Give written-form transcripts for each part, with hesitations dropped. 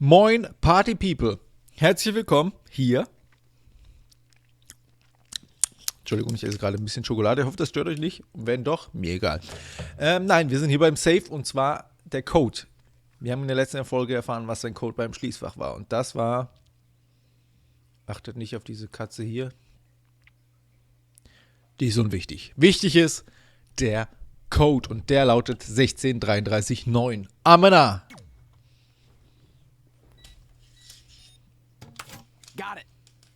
Moin Party People, herzlich willkommen hier. Entschuldigung, ich esse gerade ein bisschen Schokolade, ich hoffe, das stört euch nicht. Wenn doch, mir egal. Nein, wir sind hier beim Safe und zwar der Code. Wir haben in der letzten Folge erfahren, was sein Code beim Schließfach war und das war, achtet nicht auf diese Katze hier, die ist unwichtig. Wichtig ist der Code und der lautet 16339. Amena! Got it.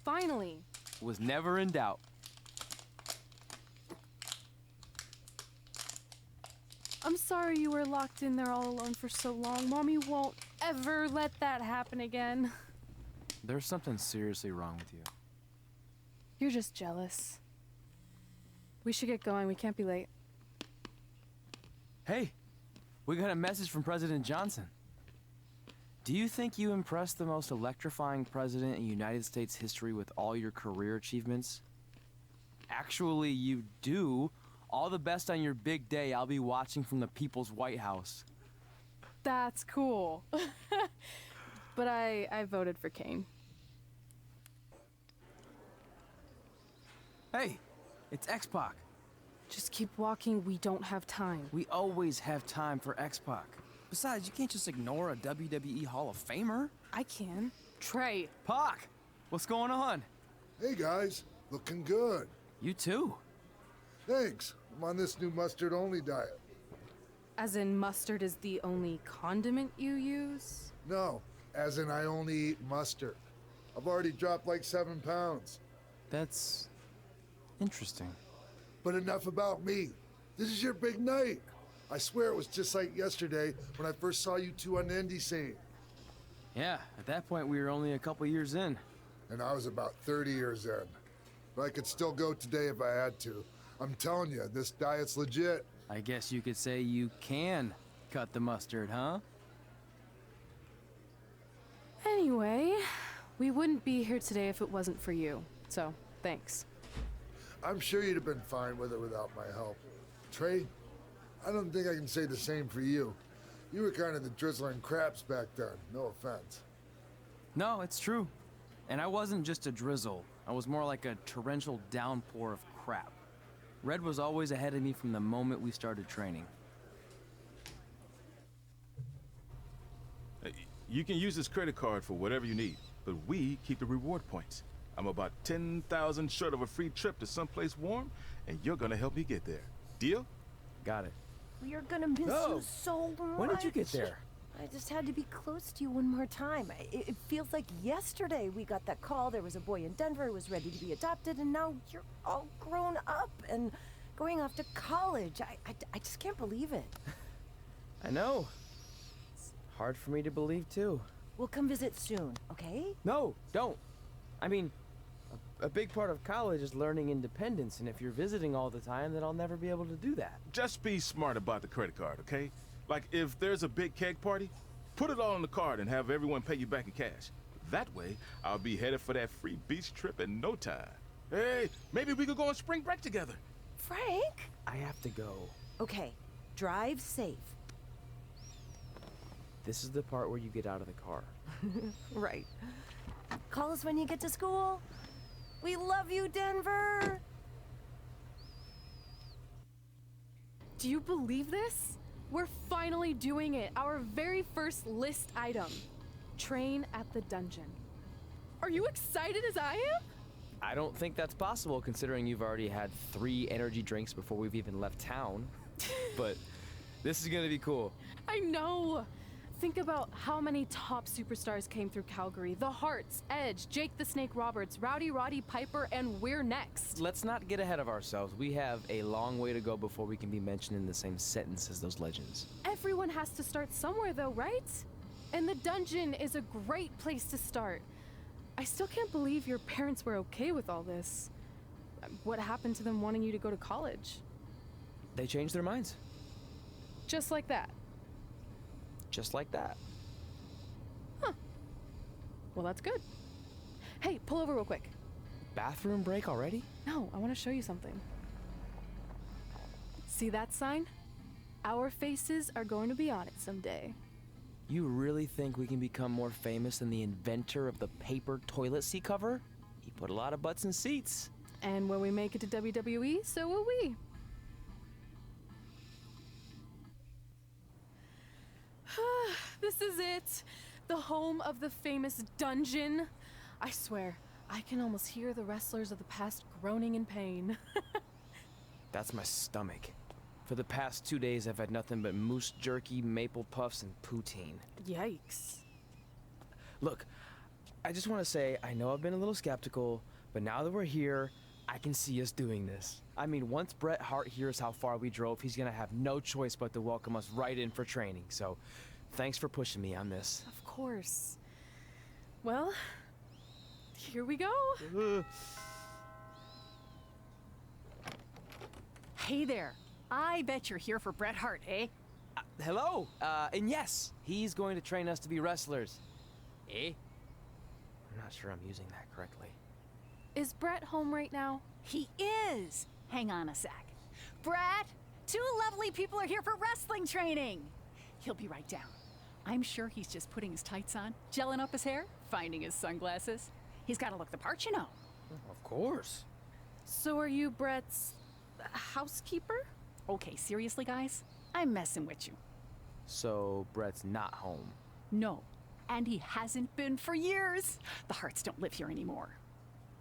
Finally. Was never in doubt. I'm sorry you were locked in there all alone for so long. Mommy won't ever let that happen again. There's something seriously wrong with you. You're just jealous. We should get going. We can't be late. Hey, we got a message from President Johnson. Do you think you impressed the most electrifying president in United States history with all your career achievements? Actually, you do. All the best on your big day. I'll be watching from the People's White House. That's cool. But I voted for Kane. Hey, it's X-Pac. Just keep walking. We don't have time. We always have time for X-Pac. Besides, you can't just ignore a WWE Hall of Famer. I can. Trey. Pac, what's going on? Hey guys, looking good. You too. Thanks. I'm on this new mustard-only diet. As in mustard is the only condiment you use? No, as in I only eat mustard. I've already dropped like 7 pounds. That's interesting. But enough about me. This is your big night. I swear it was just like yesterday when I first saw you two on the indie scene. Yeah, at that point we were only a couple years in. And I was about 30 years in. But I could still go today if I had to. I'm telling you, this diet's legit. I guess you could say you can cut the mustard, huh? Anyway, we wouldn't be here today if it wasn't for you. So, thanks. I'm sure you'd have been fine with it without my help. Trey, I don't think I can say the same for you. You were kind of the drizzling craps back then, no offense. No, it's true. And I wasn't just a drizzle. I was more like a torrential downpour of crap. Red was always ahead of me from the moment we started training. You can use this credit card for whatever you need, but we keep the reward points. I'm about 10,000 short of a free trip to someplace warm, and you're gonna help me get there. Deal? Got it. We are gonna miss No. you so much. When did you get there? I just had to be close to you one more time. It feels like yesterday we got that call. There was a boy in Denver who was ready to be adopted, and now you're all grown up and going off to college. I just can't believe it. I know. It's hard for me to believe, too. We'll come visit soon, okay? No, don't. I mean, a big part of college is learning independence, and if you're visiting all the time, then I'll never be able to do that. Just be smart about the credit card, okay? Like, if there's a big keg party, put it all on the card and have everyone pay you back in cash. That way, I'll be headed for that free beach trip in no time. Hey, maybe we could go on spring break together. Frank? I have to go. Okay, drive safe. This is the part where you get out of the car. Right. Call us when you get to school. We love you, Denver! Do you believe this? We're finally doing it. Our very first list item. Train at the dungeon. Are you excited as I am? I don't think that's possible considering you've already had 3 energy drinks before we've even left town. But this is gonna be cool. I know. Think about how many top superstars came through Calgary. The Hearts, Edge, Jake the Snake Roberts, Rowdy Roddy Piper, and we're next. Let's not get ahead of ourselves. We have a long way to go before we can be mentioned in the same sentence as those legends. Everyone has to start somewhere though, right? And the dungeon is a great place to start. I still can't believe your parents were okay with all this. What happened to them wanting you to go to college? They changed their minds. Just like that. Just like that. Huh. Well, that's good. Hey, pull over real quick. Bathroom break already? No, I want to show you something. See that sign? Our faces are going to be on it someday. You really think we can become more famous than the inventor of the paper toilet seat cover? He put a lot of butts in seats. And when we make it to WWE, so will we. This is it. The home of the famous dungeon. I swear, I can almost hear the wrestlers of the past groaning in pain. That's my stomach. For the past 2 days, I've had nothing but moose jerky, maple puffs, and poutine. Yikes. Look, I just want to say, I know I've been a little skeptical, but now that we're here, I can see us doing this. I mean, once Bret Hart hears how far we drove, he's gonna have no choice but to welcome us right in for training. So, thanks for pushing me on this. Of course. Well, here we go. Hey there. I bet you're here for Bret Hart, eh? Hello, and yes, he's going to train us to be wrestlers. Eh? I'm not sure I'm using that correctly. Is Brett home right now? He is. Hang on a sec. Bret, 2 lovely people are here for wrestling training. He'll be right down. I'm sure he's just putting his tights on, gelling up his hair, finding his sunglasses. He's got to look the part, you know. Of course. So are you Brett's housekeeper? Okay, seriously, guys? I'm messing with you. So, Brett's not home. No, and he hasn't been for years. The Harts don't live here anymore.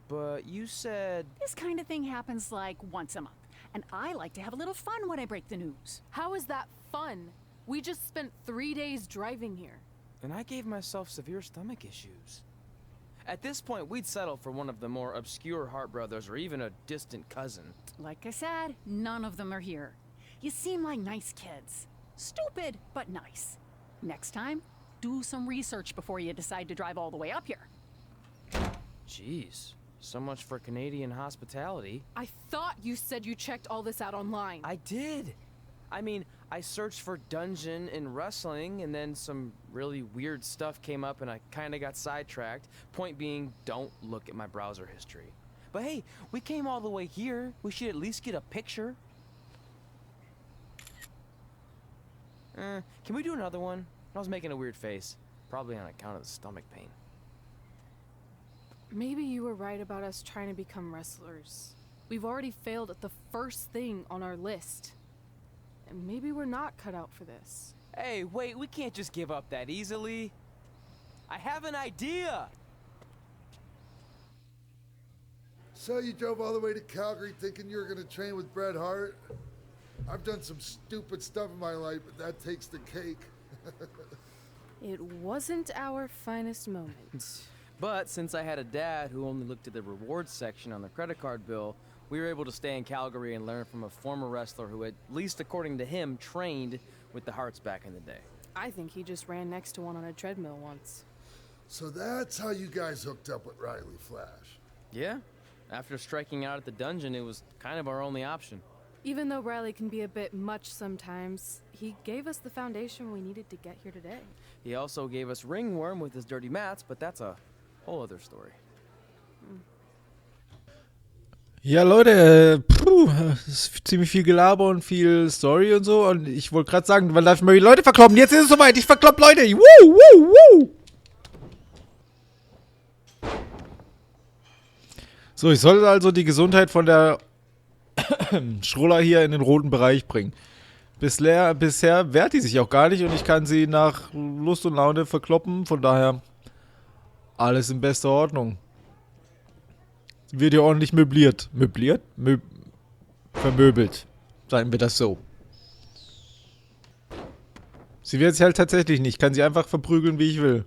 But you said... This kind of thing happens like once a month, and I like to have a little fun when I break the news. How is that fun? We just spent 3 days driving here. And I gave myself severe stomach issues. At this point, we'd settle for one of the more obscure Hart brothers or even a distant cousin. Like I said, none of them are here. You seem like nice kids. Stupid, but nice. Next time, do some research before you decide to drive all the way up here. Jeez, so much for Canadian hospitality. I thought you said you checked all this out online. I did. I mean, I searched for dungeon in wrestling, and then some really weird stuff came up, and I kind of got sidetracked. Point being, don't look at my browser history. But hey, we came all the way here. We should at least get a picture. Can we do another one? I was making a weird face, probably on account of the stomach pain. Maybe you were right about us trying to become wrestlers. We've already failed at the first thing on our list. And maybe we're not cut out for this. Hey, wait, we can't just give up that easily. I have an idea! So you drove all the way to Calgary thinking you were going to train with Bret Hart? I've done some stupid stuff in my life, but that takes the cake. It wasn't our finest moment. But since I had a dad who only looked at the rewards section on the credit card bill, we were able to stay in Calgary and learn from a former wrestler who, at least according to him, trained with the Harts back in the day. I think he just ran next to one on a treadmill once. So that's how you guys hooked up with Riley Flash. Yeah. After striking out at the dungeon, it was kind of our only option. Even though Riley can be a bit much sometimes, he gave us the foundation we needed to get here today. He also gave us ringworm with his dirty mats, but that's a whole other story. Ja, Leute, es ist ziemlich viel Gelaber und viel Story und so. Und ich wollte gerade sagen, wann darf ich mal die Leute verkloppen? Jetzt ist es soweit, ich verklopp Leute. Woo, woo, woo. So, ich sollte also die Gesundheit von der Schruller hier in den roten Bereich bringen. Bisher wehrt die sich auch gar nicht und ich kann sie nach Lust und Laune verkloppen. Von daher alles in bester Ordnung. Wird ja ordentlich möbliert. Vermöbelt. Sagen wir das so. Sie wird sich halt tatsächlich nicht. Ich kann sie einfach verprügeln, wie ich will.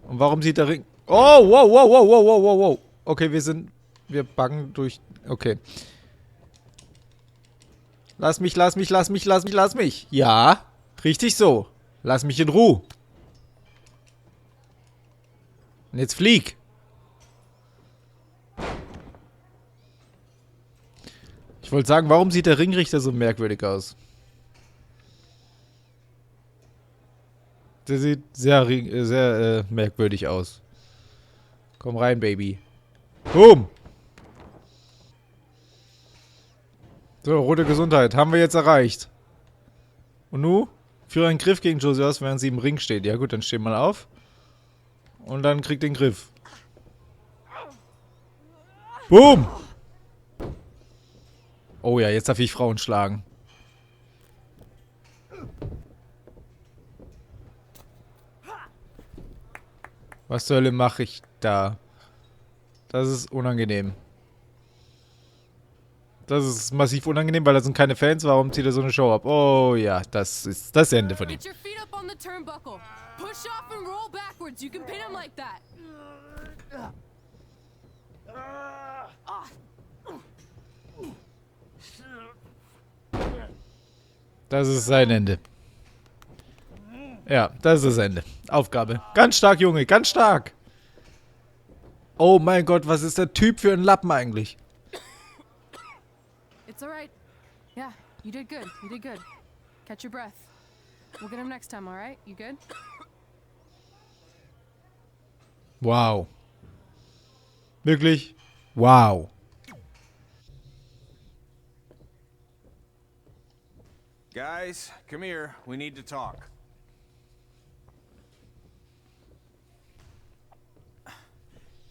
Und warum sieht der Ring... Oh, wow, wow, wow, wow, wow, wow, wow. Okay, wir buggen durch... Okay. Lass mich. Ja, richtig so. Lass mich in Ruhe. Und jetzt flieg. Ich wollte sagen, warum sieht der Ringrichter so merkwürdig aus? Der sieht sehr merkwürdig aus. Komm rein, Baby. Boom. So, rote Gesundheit. Haben wir jetzt erreicht. Und nu? Führe einen Griff gegen Josie aus, während sie im Ring steht. Ja gut, dann steh mal auf. Und dann krieg den Griff. Boom! Oh ja, jetzt darf ich Frauen schlagen. Was zur Hölle mache ich da? Das ist unangenehm. Das ist massiv unangenehm, weil da sind keine Fans. Warum zieht er so eine Show ab? Oh ja, das ist das Ende von ihm. Get your feet up on the turnbuckle. Push off and roll backwards. You can pin him like that. Das ist sein Ende. Ja, das ist das Ende. Aufgabe. Ganz stark, Junge, ganz stark. Oh mein Gott, was ist der Typ für ein Lappen eigentlich? It's alright. Yeah, you did good. You did good. Catch your breath. We'll get him next time, alright? You good? Wow. Wirklich? Wow. Guys, come here. We need to talk.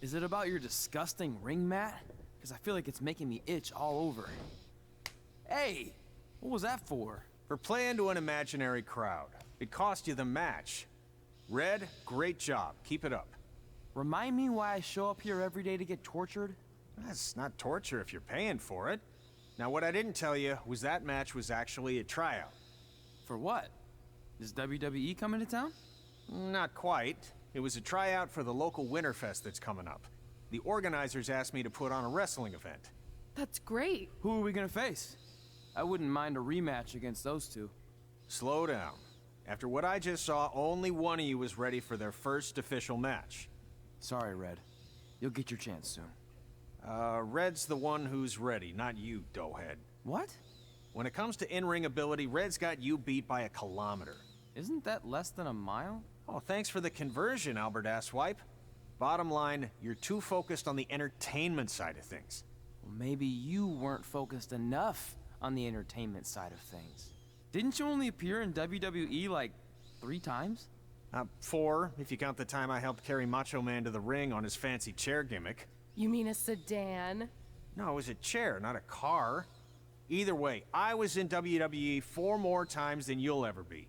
Is it about your disgusting ring mat? Because I feel like it's making me itch all over. Hey, what was that for? For playing to an imaginary crowd. It cost you the match. Red, great job. Keep it up. Remind me why I show up here every day to get tortured? That's not torture if you're paying for it. Now, what I didn't tell you was that match was actually a tryout. For what? Is WWE coming to town? Not quite. It was a tryout for the local Winterfest that's coming up. The organizers asked me to put on a wrestling event. That's great. Who are we gonna face? I wouldn't mind a rematch against those two. Slow down. After what I just saw, only one of you was ready for their first official match. Sorry, Red. You'll get your chance soon. Red's the one who's ready, not you, doughhead. What? When it comes to in-ring ability, Red's got you beat by a kilometer. Isn't that less than a mile? Oh, thanks for the conversion, Albert Asswipe. Bottom line, you're too focused on the entertainment side of things. Well, maybe you weren't focused enough on the entertainment side of things. Didn't you only appear in WWE like 3 times? 4, if you count the time I helped carry Macho Man to the ring on his fancy chair gimmick. You mean a sedan? No, it was a chair, not a car. Either way, I was in WWE 4 more times than you'll ever be.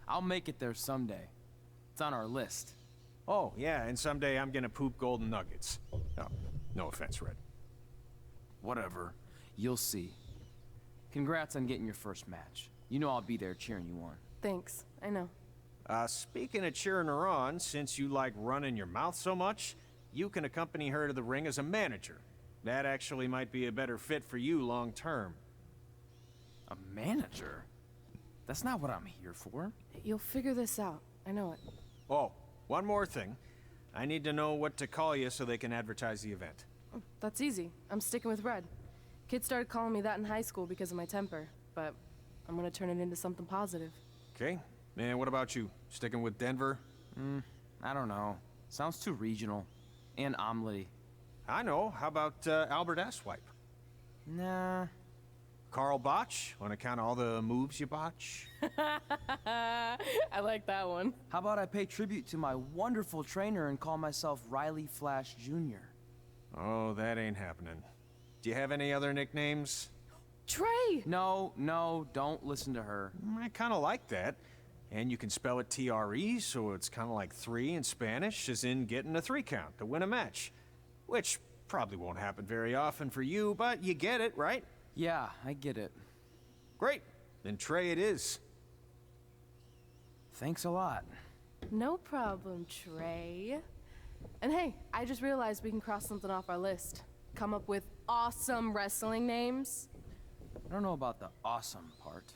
I'll make it there someday. It's on our list. Oh, yeah, and someday I'm gonna poop golden nuggets. Oh, no offense, Red. Whatever. You'll see. Congrats on getting your first match. You know I'll be there cheering you on. Thanks. I know. Speaking of cheering her on, since you like running your mouth so much, you can accompany her to the ring as a manager. That actually might be a better fit for you long term. A manager? That's not what I'm here for. You'll figure this out. I know it. Oh, one more thing. I need to know what to call you so they can advertise the event. That's easy. I'm sticking with Red. Kids started calling me that in high school because of my temper, but I'm gonna turn it into something positive. Okay. And what about you? Sticking with Denver? I don't know. Sounds too regional. And omelette-y. I know. How about Albert Asswipe? Nah. Carl Botch, on account of all the moves you botch? I like that one. How about I pay tribute to my wonderful trainer and call myself Riley Flash Jr.? Oh, that ain't happening. Do you have any other nicknames? Trey! No, don't listen to her. I kind of like that. And you can spell it T-R-E, so it's kind of like 3 in Spanish, as in getting a 3 count to win a match. Which probably won't happen very often for you, but you get it, right? Yeah, I get it. Great. Then Trey it is. Thanks a lot. No problem, Trey. And hey, I just realized we can cross something off our list. Come up with awesome wrestling names. I don't know about the awesome part.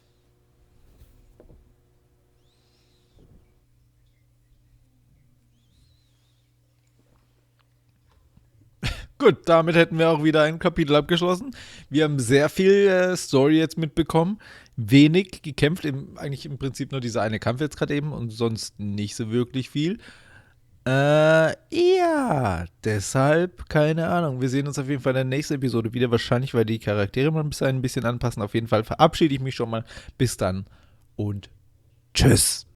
Gut, damit hätten wir auch wieder ein Kapitel abgeschlossen. Wir haben sehr viel Story jetzt mitbekommen. Wenig gekämpft, eigentlich im Prinzip nur dieser eine Kampf jetzt gerade eben und sonst nicht so wirklich viel. Ja, deshalb, keine Ahnung. Wir sehen uns auf jeden Fall in der nächsten Episode wieder. Wahrscheinlich, weil die Charaktere mal bis dahin ein bisschen anpassen. Auf jeden Fall verabschiede ich mich schon mal. Bis dann und Tschüss.